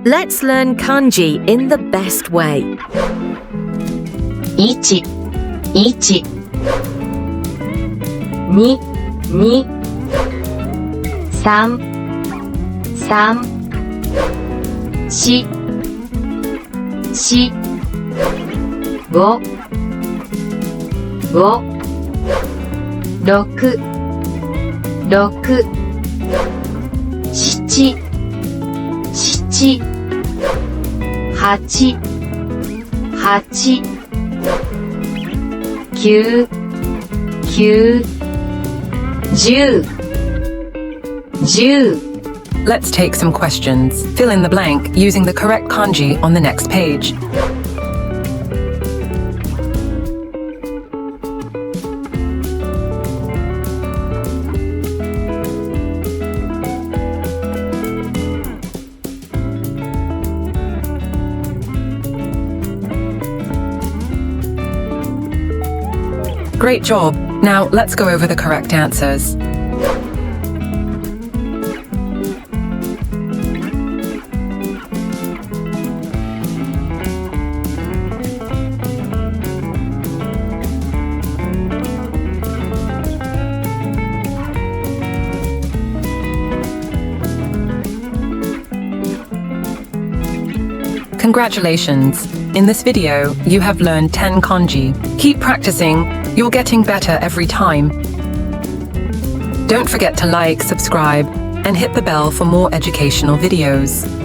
Let's learn kanji in the best way. 1、1、2、2、3、3、4、4、5、5、6、6、7、7、8、8、9、9、10、10。 Let's take some questions. Fill in the blank using the correct kanji on the next page. Great job! Now let's go over the correct answers. Congratulations! In this video, you have learned 10 kanji. Keep practicing, you're getting better every time. Don't forget to like, subscribe, and hit the bell for more educational videos.